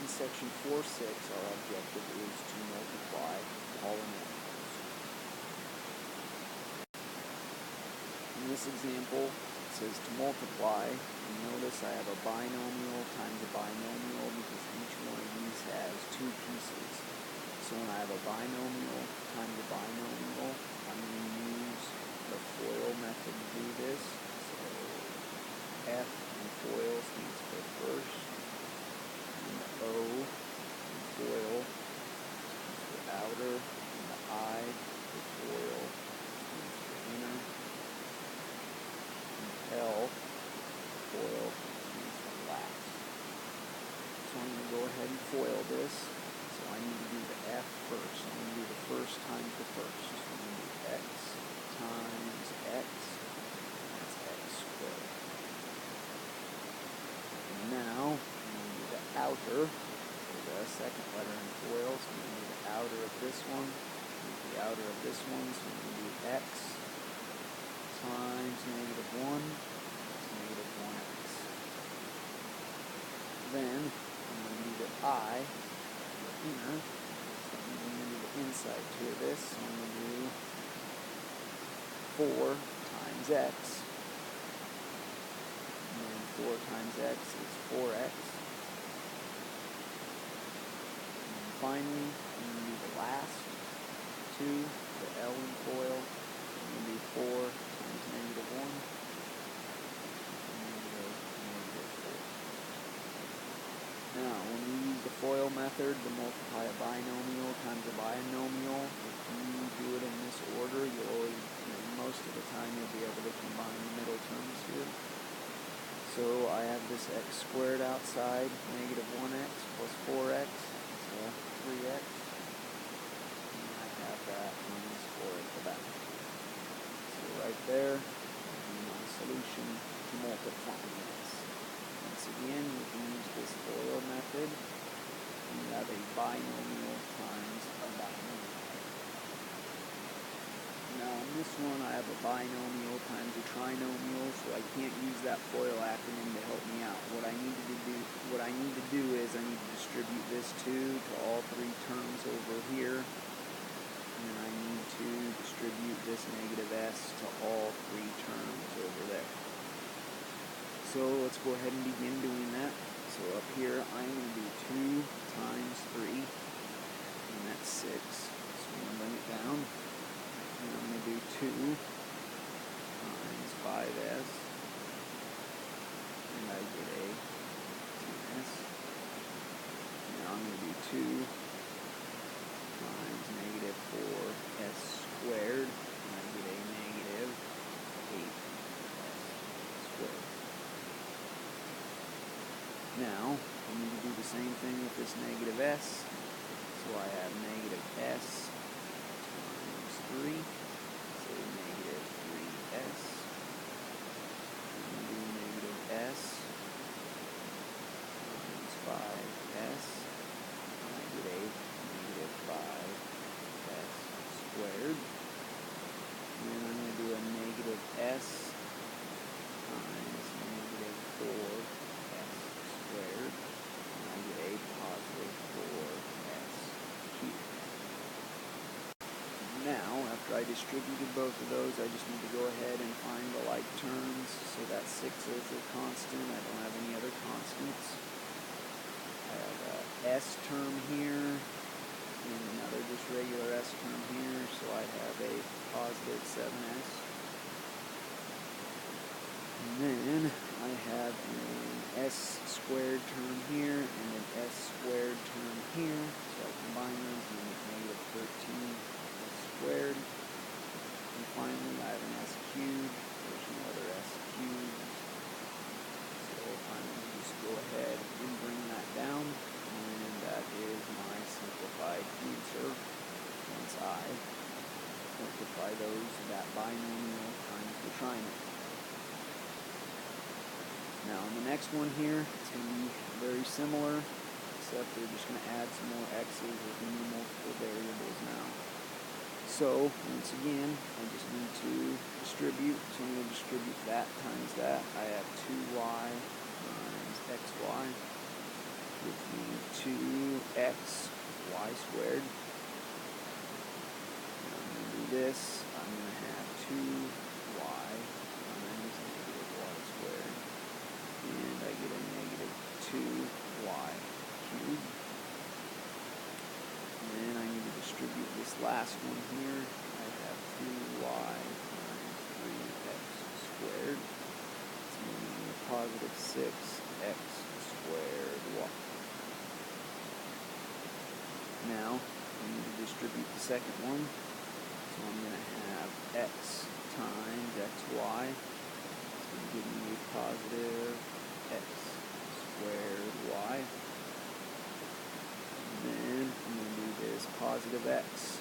In section 4.6, our objective is to multiply polynomials. In this example, it says to multiply, and notice I have a binomial times a binomial because each one of these has two pieces. So when I have a binomial times a binomial, I'm going to use the FOIL method to do this. So F in FOIL stands for first, and the O in FOIL stands for outer, and the I for FOIL stands for inner, and L FOIL stands for last. So I'm going to go ahead and FOIL this. So I need to do the F first. So I'm going to do the first times the first. So I'm going to do X times X. That's X squared. And now I'm going to do the outer. So the second letter in FOIL. So I'm going to do the outer of this one. The outer of this one. So I'm going to do X times -1. That's -1X. Then I'm going to do the I. Inner, so I'm going to do the inside to this, so I'm going to do 4 times x, and then 4 times x is 4x, and then finally, I'm going to do the last 2, the L in FOIL, I'm going to do 4 times -1, Now, when we use the FOIL method to multiply a binomial times a binomial, if you do it in this order, you'll always, most of the time you'll be able to combine the middle terms here. So I have this x squared outside, -1x plus 4x, so 3x, and I have that minus 4 at the back. So right there will be my solution to multiplying this. Once again, we can use this FOIL method. We have a binomial times a binomial. Now in this one, I have a binomial times a trinomial, so I can't use that FOIL acronym to help me out. What I need to do is I need to distribute this 2 to all 3 terms over here, and then I need to distribute this -s to all 3 terms over there. So let's go ahead and begin doing that. So up here, I'm going to do 2 times 3, and that's 6. So I'm going to bring it down, and I'm going to do 2 times 5s, and I get a 10s. Now I'm going to do 2 times -4s squared, and I get a -8s squared. Now, I need to do the same thing with this -s. So I have -s times 3, so -3s. I'm going to do -s times 5s, and I get a -5s squared. And then I'm going to do a -s times -4s squared, and I get a +4s cubed. Now, after I distributed both of those, I just need to go ahead and find the like terms. So that 6 is a constant. I don't have any other constants. I have a s term here, and another just regular s term here, so I have a +7s. And then I have an s squared term here and an s squared term here. So I combine those and get -13s squared. And finally I have an s cubed. There's no other s cubed. So I'm going to just go ahead and bring that down. And that is my simplified answer once I multiply that binomial times the trinomial. Now in the next one here, it's going to be very similar, except we're just going to add some more x's with new multiple variables now. So once again, I just need to distribute. So I'm going to distribute that times that. I have 2y times xy gives me 2 x y squared. Now I'm going to do this. I'm going to have 2y times negative y squared. And I get a negative 2y cubed. And then I need to distribute this last one here. I have 2y times 3x squared. It's going to be positive 6x squared y. Now, I need to distribute the second one. So I'm going to have x times xy. It's going to give me a positive x squared y. And then I'm going to do this positive x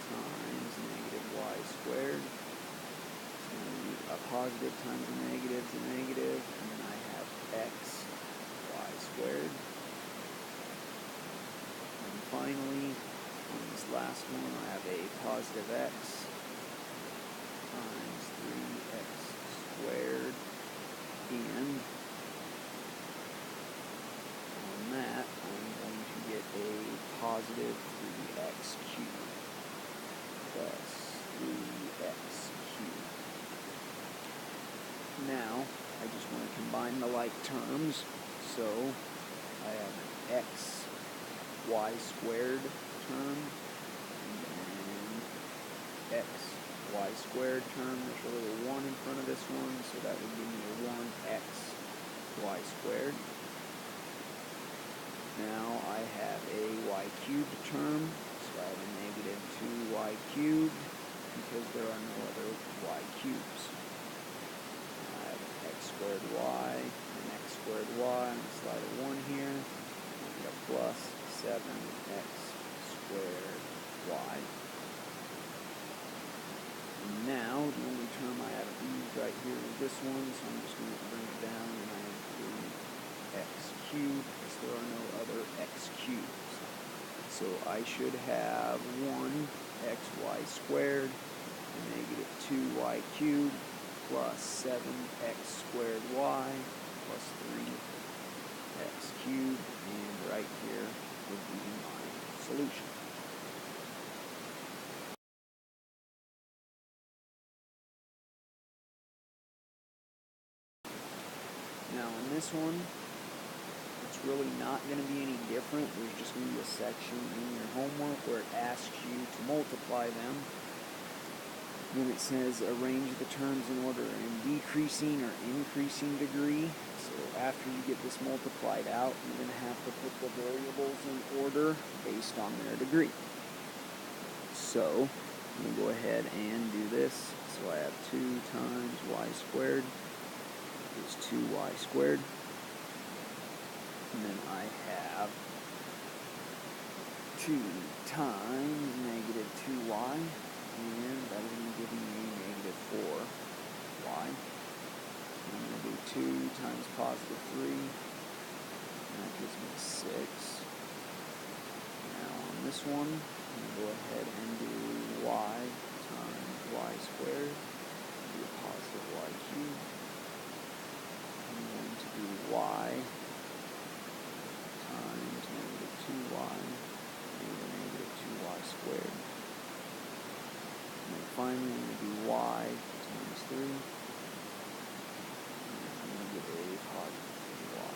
times negative y squared. It's going to be a positive times a negative is a negative, and then I have x y squared. And finally, on this last one, I have a positive x times 3x squared, and on that, I'm going to get a positive 3x cubed plus 3x cubed. Now, I just want to combine the like terms, so I have an x y squared term, and then x y squared term. There's a little 1 in front of this one, so that would give me a 1x y squared. Now I have a y cubed term, so I have a negative 2y cubed, because there are no other y cubes. I have an x squared y, and x squared y, I'm going to slide a 1 here, and get a plus 7x squared y. And now, the only term I haven't used right here is this one, so I'm just going to bring it down, and I have 3x cubed, because there are no other x cubes. So I should have 1xy squared, and negative 2y cubed, plus 7x squared y, plus 3x cubed, and right here would be my solution. Now in this one, it's really not going to be any different. There's just going to be a section in your homework where it asks you to multiply them. Then it says arrange the terms in order in decreasing or increasing degree. So after you get this multiplied out, you're going to have to put the variables in order based on their degree. So I'm going to go ahead and do this. So I have 2 times y squared is 2y squared. And then I have 2 times negative 2y, and that is going to give me negative 4y. I'm going to do 2 times positive 3, and that gives me 6. Now on this one, I'm going to go ahead and do y times y squared, do a positive y cubed. I'm going to do y times negative 2y, negative 2y squared. And then finally, I'm going to do y times 3, and I'm going to get a positive 3y.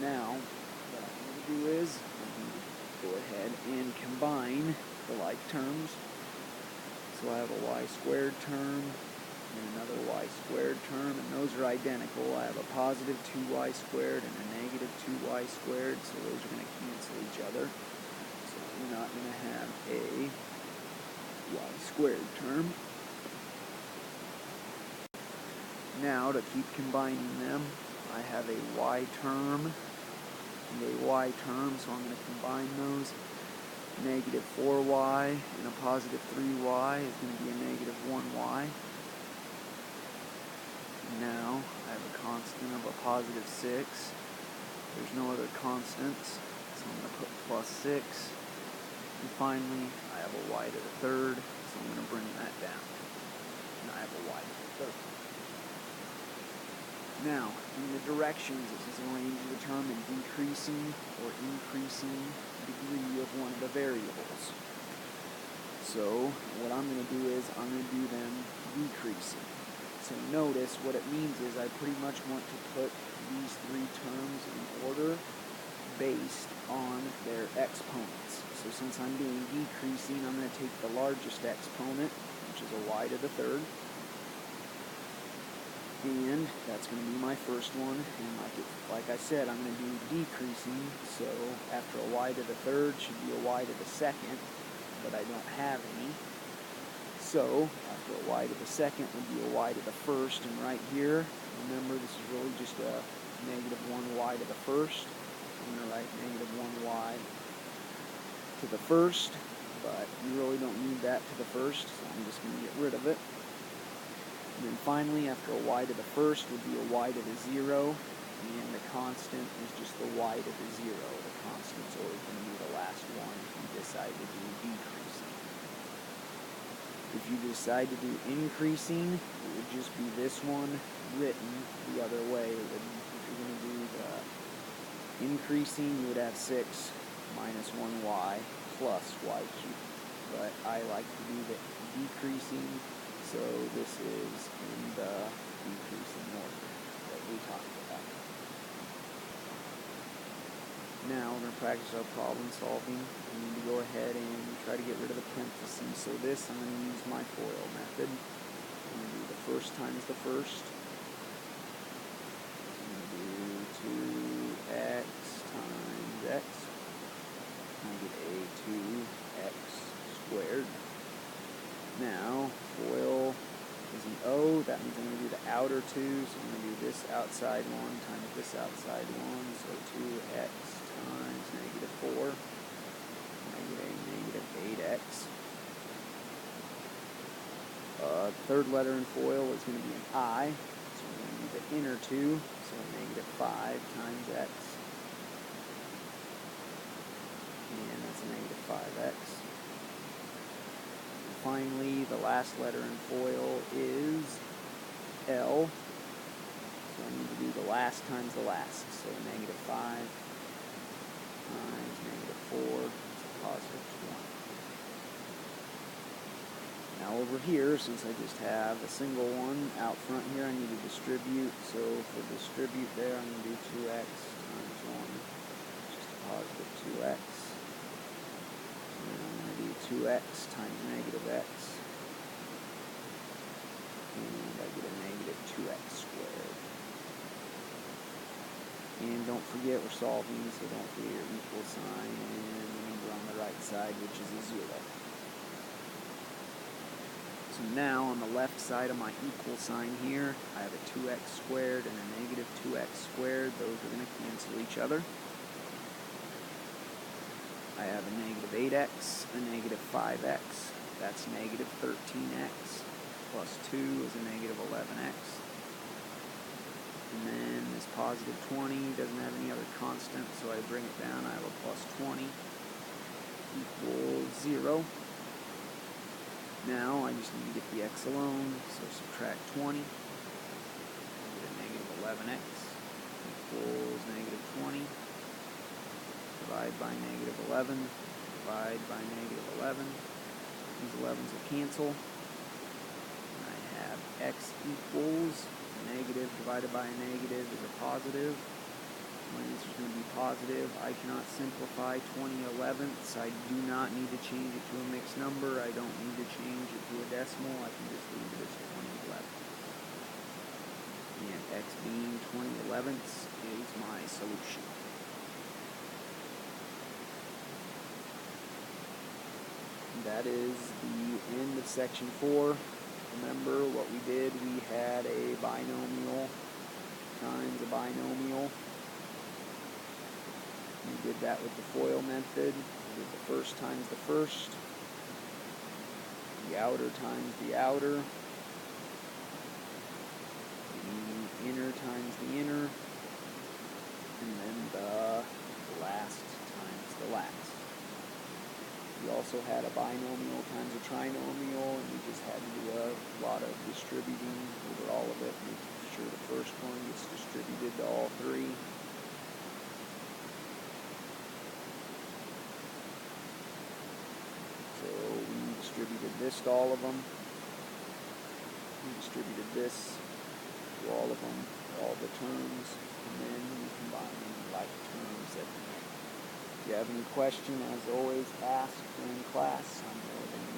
Now, what I'm going to do is, I'm going to go ahead and combine the like terms. So I have a y squared term, and another y squared term, and those are identical. I have a positive 2y squared and a negative 2y squared, so those are going to cancel each other. So we're not going to have a y squared term. Now, to keep combining them, I have a y term and a y term, so I'm going to combine those. Negative 4y and a positive 3y is going to be a negative 1y. Now, I have a constant of a positive 6. There's no other constants, so I'm going to put plus 6. And finally, I have a y to the third, so I'm going to bring that down. And I have a y to the third. Now, in the directions, it says arrange the term in decreasing or increasing degree of one of the variables. So, what I'm going to do is I'm going to do them decreasing. So notice what it means is I pretty much want to put these three terms in order based on their exponents. So since I'm doing decreasing, I'm going to take the largest exponent, which is a y to the third. And that's going to be my first one, and like I said, I'm going to do decreasing, so after a y to the third should be a y to the second, but I don't have any. So after a y to the second would be a y to the first, and right here, remember this is really just a negative 1y to the first. I'm going to write negative 1y to the first, but you really don't need that to the first, so I'm just going to get rid of it. And then finally, after a y to the first would be a y to the 0, and the constant is just the y to the 0. The constant's always going to be the last one if you decide to do decreasing. If you decide to do increasing, it would just be this one written the other way. If you're going to do the increasing, you would have 6 minus 1y plus y cubed. But I like to do the decreasing, so this is in the decreasing order that we talked about. Now we're going to practice our problem solving. We need to go ahead and try to get rid of the parentheses. So this, I'm going to use my FOIL method. I'm going to do the first times the first. I'm going to do 2x times x. I get a 2x squared. Now, FOIL is an O, that means I'm going to do the outer 2, so I'm going to do this outside 1 times this outside 1, so 2x times negative 4, and I get a negative 8x. Third letter in FOIL is going to be an I, so I'm going to do the inner 2, so negative 5 times x, and that's a negative 5x. Finally, the last letter in FOIL is L, so I need to do the last times the last, so negative 5 times negative 4 is a positive 20. Now over here, since I just have a single one out front here, I need to distribute, so for distribute there, I'm going to do 2x times 1, which is a positive 2x. 2x times negative x, and I get a negative 2x squared. And don't forget we're solving, so don't forget your equal sign and the number on the right side, which is a 0. So now on the left side of my equal sign here, I have a 2x squared and a negative 2x squared. Those are going to cancel each other. I have a negative 8x, a negative 5x, that's negative 13x, plus 2 is a negative 11x. And then this positive 20 doesn't have any other constant, so I bring it down, I have a plus 20 equals 0. Now I just need to get the x alone, so subtract 20, I get a negative 11x equals negative 20. Divide by negative 11, divide by negative 11. These 11s will cancel. And I have x equals negative divided by a negative is a positive. My answer is going to be positive. I cannot simplify 20 11ths. I do not need to change it to a mixed number. I don't need to change it to a decimal. I can just leave it as 20 11ths. And x being 20 11ths is my solution. That is the end of section 4. Remember what we did, we had a binomial times a binomial. We did that with the FOIL method. We did the first times the first, the outer times the outer, the inner times the inner, and then the last times the last. We also had a binomial times a trinomial, and we just had to do a lot of distributing over all of it, making sure the first one gets distributed to all three. So we distributed this to all of them. We distributed this to all of them, all the terms, and then we combine them like terms at the end. If you have any question, as always, ask during class. I'm more than